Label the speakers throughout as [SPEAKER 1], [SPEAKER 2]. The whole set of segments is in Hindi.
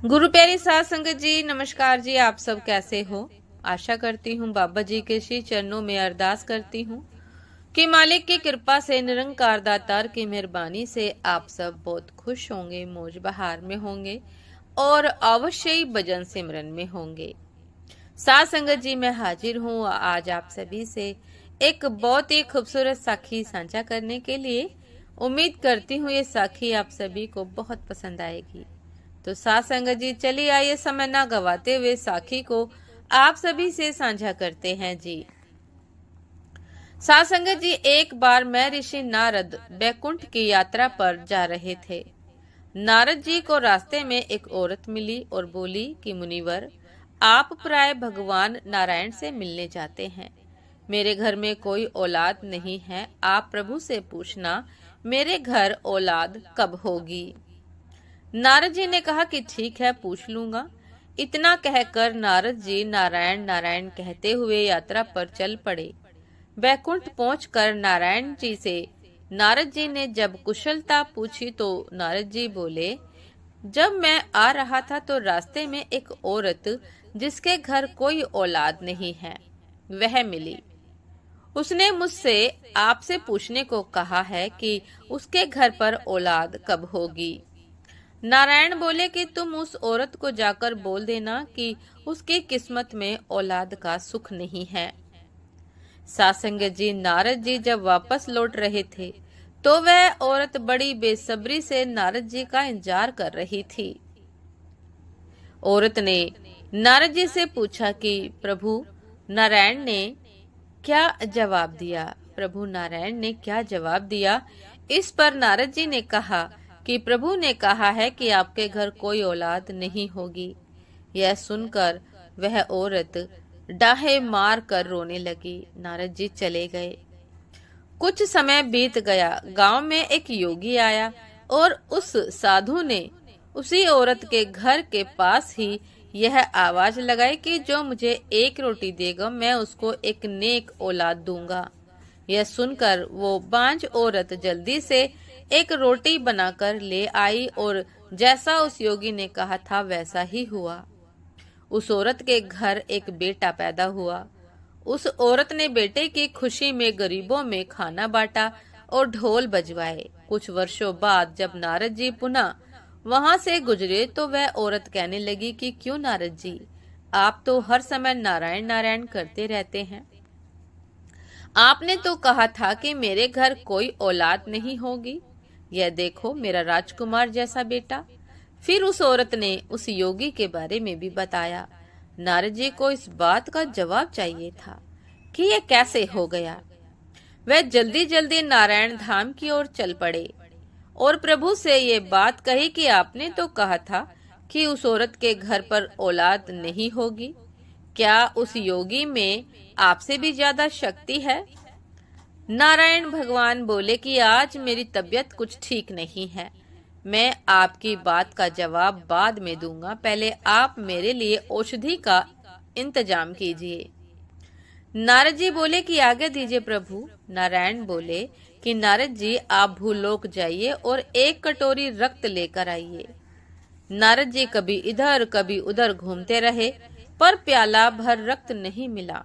[SPEAKER 1] गुरु प्यारी साध संगत जी, नमस्कार जी। आप सब कैसे हो? आशा करती हूँ बाबा जी के श्री चरणों में अरदास करती हूँ कि मालिक की कृपा से, निरंकार दातार की मेहरबानी से आप सब बहुत खुश होंगे, मौज बहार में होंगे और अवश्य ही भजन सिमरन में होंगे। साध संगत जी, मैं हाजिर हूँ आज आप सभी से एक बहुत ही खूबसूरत साखी साझा करने के लिए। उम्मीद करती हूँ ये साखी आप सभी को बहुत पसंद आएगी। तो साथ संगत जी, चलिए आइए समय ना गवाते हुए साखी को आप सभी से साझा करते हैं जी। साथ संगत जी, एक बार मैं ऋषि नारद बैकुंठ की यात्रा पर जा रहे थे। नारद जी को रास्ते में एक औरत मिली और बोली कि मुनिवर, आप प्राय भगवान नारायण से मिलने जाते हैं। मेरे घर में कोई औलाद नहीं है, आप प्रभु से पूछना मेरे घर औलाद कब होगी। नारद जी ने कहा कि ठीक है, पूछ लूंगा। इतना कहकर नारद जी नारायण नारायण कहते हुए यात्रा पर चल पड़े। बैकुंठ पहुंचकर नारायण जी से नारद जी ने जब कुशलता पूछी तो नारद जी बोले, जब मैं आ रहा था तो रास्ते में एक औरत जिसके घर कोई औलाद नहीं है वह मिली। उसने मुझसे आपसे पूछने को कहा है कि उसके घर पर औलाद कब होगी। नारायण बोले कि तुम उस औरत को जाकर बोल देना कि उसकी किस्मत में औलाद का सुख नहीं है। सासंगत जी, नारद जी जब वापस लौट रहे थे तो वह औरत बड़ी बेसब्री से नारद जी का इंतजार कर रही थी। औरत ने नारद जी से पूछा कि प्रभु नारायण ने क्या जवाब दिया। प्रभु नारायण ने क्या जवाब दिया, इस पर नारद जी ने कहा कि प्रभु ने कहा है कि आपके घर कोई औलाद नहीं होगी। यह सुनकर वह औरत डाहे मार कर रोने लगी। नारद जी चले गए। कुछ समय बीत गया। गांव में एक योगी आया और उस साधु ने उसी औरत के घर के पास ही यह आवाज लगाई कि जो मुझे एक रोटी देगा मैं उसको एक नेक औलाद दूंगा। यह सुनकर वो बांझ औरत जल्दी से एक रोटी बनाकर ले आई और जैसा उस योगी ने कहा था वैसा ही हुआ। उस औरत के घर एक बेटा पैदा हुआ। उस औरत ने बेटे की खुशी में गरीबों में खाना बांटा और ढोल बजवाए। कुछ वर्षों बाद जब नारद जी पुनः वहां से गुजरे तो वह औरत कहने लगी कि क्यों नारद जी, आप तो हर समय नारायण नारायण करते रहते हैं। आपने तो कहा था कि मेरे घर कोई औलाद नहीं होगी। यह देखो मेरा राजकुमार जैसा बेटा। फिर उस औरत ने उस योगी के बारे में भी बताया। नारद जी को इस बात का जवाब चाहिए था कि यह कैसे हो गया। वह जल्दी जल्दी नारायण धाम की ओर चल पड़े और प्रभु से ये बात कही कि आपने तो कहा था कि उस औरत के घर पर औलाद नहीं होगी। क्या उस योगी में आपसे भी ज्यादा शक्ति है? नारायण भगवान बोले कि आज मेरी तबीयत कुछ ठीक नहीं है, मैं आपकी बात का जवाब बाद में दूंगा, पहले आप मेरे लिए औषधि का इंतजाम कीजिए। नारद जी बोले कि आगे दीजिए प्रभु। नारायण बोले कि नारद जी आप भूलोक जाइए और एक कटोरी रक्त लेकर आइए। नारद जी कभी इधर कभी उधर घूमते रहे पर प्याला भर रक्त नहीं मिला।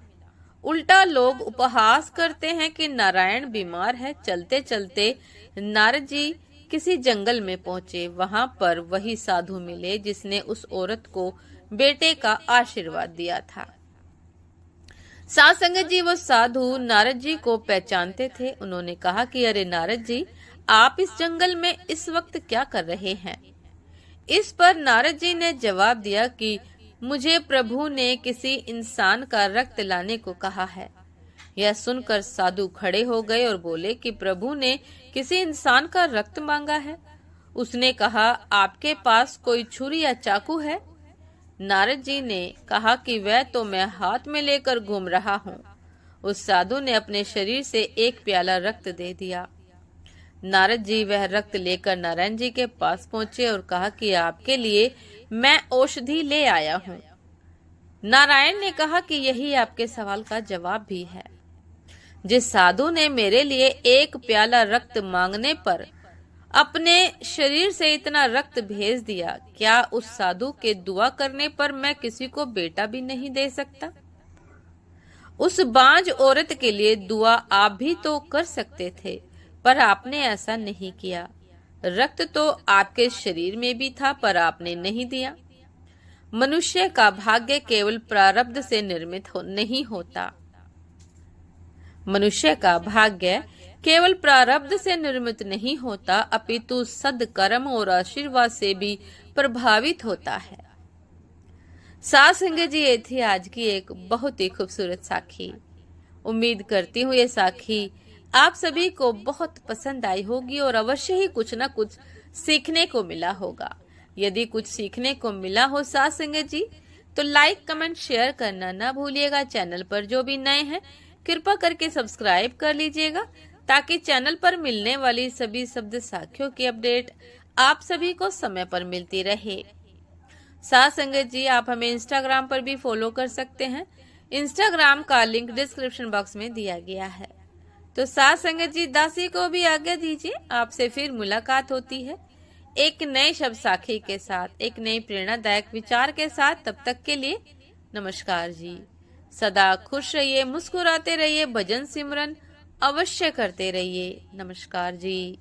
[SPEAKER 1] उल्टा लोग उपहास करते हैं कि नारायण बीमार है। चलते चलते नारद जी किसी जंगल में पहुंचे। वहां पर वही साधु मिले जिसने उस औरत को बेटे का आशीर्वाद दिया था। साध संगत जी, वो साधु नारद जी को पहचानते थे। उन्होंने कहा कि अरे नारद जी, आप इस जंगल में इस वक्त क्या कर रहे हैं? इस पर नारद जी ने जवाब दिया कि मुझे प्रभु ने किसी इंसान का रक्त लाने को कहा है। यह सुनकर साधु खड़े हो गए और बोले कि प्रभु ने किसी इंसान का रक्त मांगा है। उसने कहा, आपके पास कोई छुरी या चाकू है? नारद जी ने कहा कि वह तो मैं हाथ में लेकर घूम रहा हूँ। उस साधु ने अपने शरीर से एक प्याला रक्त दे दिया। नारद जी वह रक्त लेकर नारायण जी के पास पहुंचे और कहा कि आपके लिए मैं औषधि ले आया हूँ। नारायण ने कहा कि यही आपके सवाल का जवाब भी है। जिस साधु ने मेरे लिए एक प्याला रक्त मांगने पर अपने शरीर से इतना रक्त भेज दिया, क्या उस साधु के दुआ करने पर मैं किसी को बेटा भी नहीं दे सकता? उस बांझ औरत के लिए दुआ आप भी तो कर सकते थे, पर आपने ऐसा नहीं किया। रक्त तो आपके शरीर में भी था, पर आपने नहीं दिया। मनुष्य का भाग्य केवल प्रारब्ध से निर्मित नहीं होता। मनुष्य का भाग्य केवल प्रारब्ध से निर्मित नहीं होता, अपितु सद्कर्म और आशीर्वाद से भी प्रभावित होता है। साथ संगत जी, ये थी आज की एक बहुत ही खूबसूरत साखी। उम्मीद करती हूँ ये साखी आप सभी को बहुत पसंद आई होगी और अवश्य ही कुछ न कुछ सीखने को मिला होगा। यदि कुछ सीखने को मिला हो साथ संगत जी, तो लाइक कमेंट शेयर करना ना भूलिएगा। चैनल पर जो भी नए हैं कृपा करके सब्सक्राइब कर लीजिएगा, ताकि चैनल पर मिलने वाली सभी शब्द साखियों की अपडेट आप सभी को समय पर मिलती रहे। साथ संगत जी, आप हमें इंस्टाग्राम पर भी फॉलो कर सकते हैं। इंस्टाग्राम का लिंक डिस्क्रिप्शन बॉक्स में दिया गया है। तो साथ संगत जी, दासी को भी आज्ञा दीजिए। आपसे फिर मुलाकात होती है एक नए शब्द साखी के साथ, एक नई प्रेरणादायक विचार के साथ। तब तक के लिए नमस्कार जी। सदा खुश रहिए, मुस्कुराते रहिए, भजन सिमरन अवश्य करते रहिए। नमस्कार जी।